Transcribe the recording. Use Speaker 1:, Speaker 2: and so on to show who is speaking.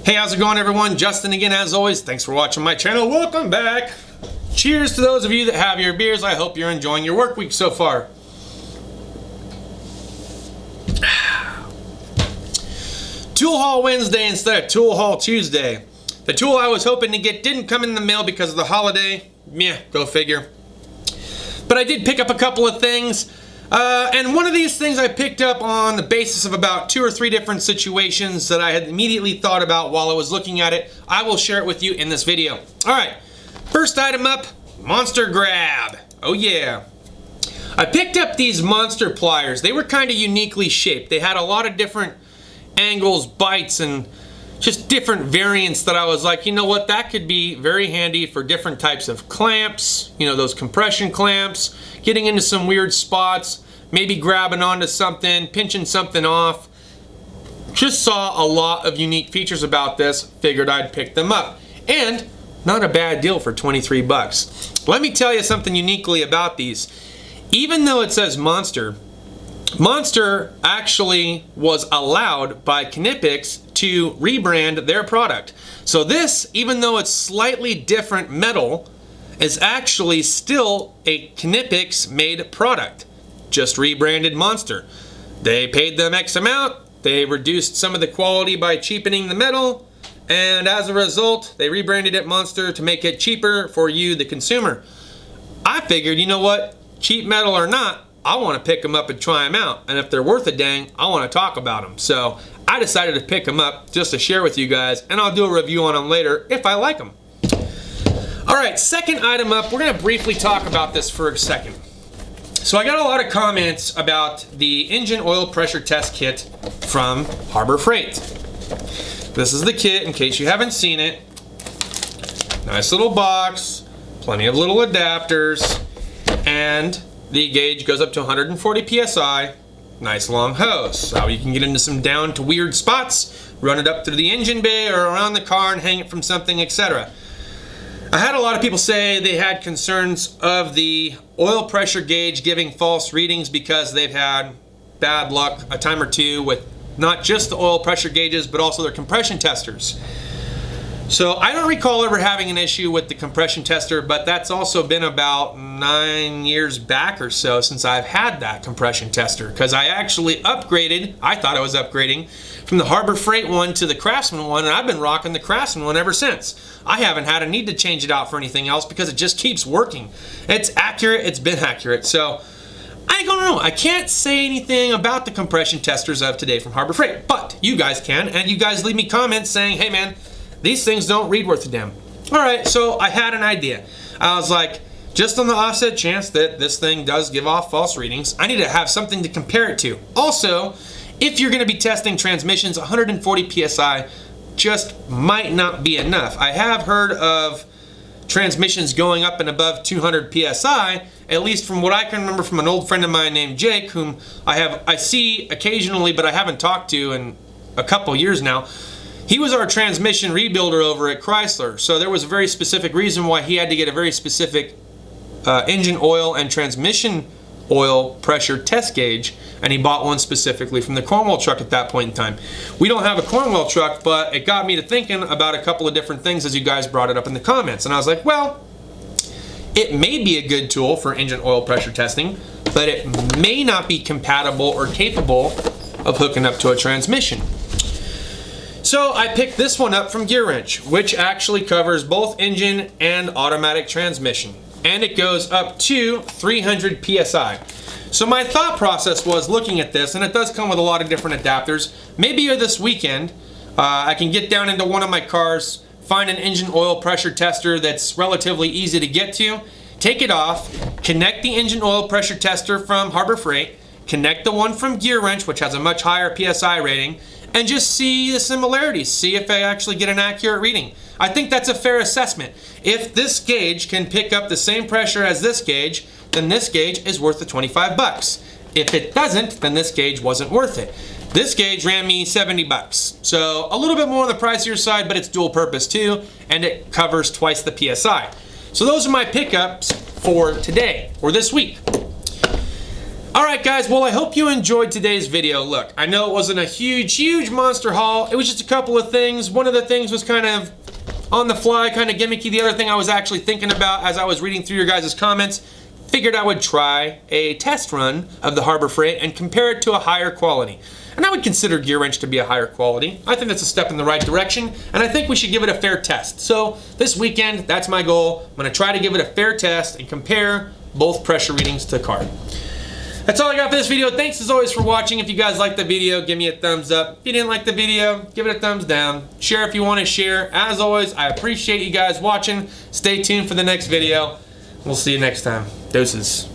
Speaker 1: Hey, how's it going, everyone? Justin again, as always. Thanks for watching my channel. Welcome back. Cheers to those of you that have your beers. I hope you're enjoying your work week so far. Tool Haul Wednesday instead of Tool Haul Tuesday. The tool I was hoping to get didn't come in the mail because of the holiday. Meh, go figure. But I did pick up a couple of things. And one of these things I picked up on the basis of about 2 or 3 different situations that I had immediately thought about while I was looking at it. I will share it with you in this video. Alright, first item up, Monster Grab. Oh yeah. I picked up these monster pliers. They were kind of uniquely shaped. They had a lot of different angles, bites, and just different variants that I was like, you know what, that could be very handy for different types of clamps, you know, those compression clamps, getting into some weird spots, maybe grabbing onto something, pinching something off. Just saw a lot of unique features about this, figured I'd pick them up. And not a bad deal for 23 bucks. Let me tell you something uniquely about these. Even though it says Monster actually was allowed by Knipex to rebrand their product. So this, even though it's slightly different metal, is actually still a Knipex made product. Just rebranded Monster. They paid them X amount, they reduced some of the quality by cheapening the metal, and as a result, they rebranded it Monster to make it cheaper for you, the consumer. I figured, you know what, cheap metal or not, I want to pick them up and try them out, and if they're worth a dang, I want to talk about them. So I decided to pick them up just to share with you guys, and I'll do a review on them later if I like them. Alright, second item up, we're going to briefly talk about this for a second. So I got a lot of comments about the engine oil pressure test kit from Harbor Freight. This is the kit in case you haven't seen it. Nice little box, plenty of little adapters, and the gauge goes up to 140 psi. Nice long hose, so you can get into some down to weird spots, run it up through the engine bay or around the car and hang it from something, etc. I had a lot of people say they had concerns of the oil pressure gauge giving false readings because they've had bad luck a time or two with not just the oil pressure gauges but also their compression testers. So I don't recall ever having an issue with the compression tester, but that's also been about 9 years back or so since I've had that compression tester, because I actually upgraded, I thought I was upgrading, from the Harbor Freight one to the Craftsman one, and I've been rocking the Craftsman one ever since. I haven't had a need to change it out for anything else because it just keeps working. It's accurate, it's been accurate, so I don't know. I can't say anything about the compression testers of today from Harbor Freight, but you guys can, and you guys leave me comments saying, hey man, these things don't read worth a damn. Alright, so I had an idea. I was like, just on the offset chance that this thing does give off false readings, I need to have something to compare it to. Also, if you're going to be testing transmissions, 140 psi just might not be enough. I have heard of transmissions going up and above 200 psi, at least from what I can remember from an old friend of mine named Jake, whom I see occasionally but I haven't talked to in a couple years now. He was our transmission rebuilder over at Chrysler, so there was a very specific reason why he had to get a very specific engine oil and transmission oil pressure test gauge, and he bought one specifically from the Cornwall truck at that point in time. We don't have a Cornwall truck, but it got me to thinking about a couple of different things as you guys brought it up in the comments, and I was like, well, it may be a good tool for engine oil pressure testing, but it may not be compatible or capable of hooking up to a transmission. So I picked this one up from Gearwrench, which actually covers both engine and automatic transmission, and it goes up to 300 psi. So my thought process was looking at this, and it does come with a lot of different adapters. Maybe this weekend I can get down into one of my cars, find an engine oil pressure tester that's relatively easy to get to, take it off, connect the engine oil pressure tester from Harbor Freight, connect the one from Gearwrench, which has a much higher PSI rating, and just see the similarities, see if I actually get an accurate reading. I think that's a fair assessment. If this gauge can pick up the same pressure as this gauge, then this gauge is worth the 25 bucks. If it doesn't, then this gauge wasn't worth it. This gauge ran me 70 bucks. So a little bit more on the pricier side, but it's dual purpose too, and it covers twice the PSI. So those are my pickups for today, or this week. Alright guys, well I hope you enjoyed today's video. Look, I know it wasn't a huge monster haul. It was just a couple of things. One of the things was kind of on the fly, kind of gimmicky. The other thing I was actually thinking about as I was reading through your guys' comments, figured I would try a test run of the Harbor Freight and compare it to a higher quality. And I would consider Gearwrench to be a higher quality. I think that's a step in the right direction, and I think we should give it a fair test. So this weekend, that's my goal. I'm gonna try to give it a fair test and compare both pressure readings to card. That's all I got for this video. Thanks as always for watching. If you guys liked the video, give me a thumbs up. If you didn't like the video, give it a thumbs down. Share if you want to share. As always, I appreciate you guys watching. Stay tuned for the next video. We'll see you next time. Deuces.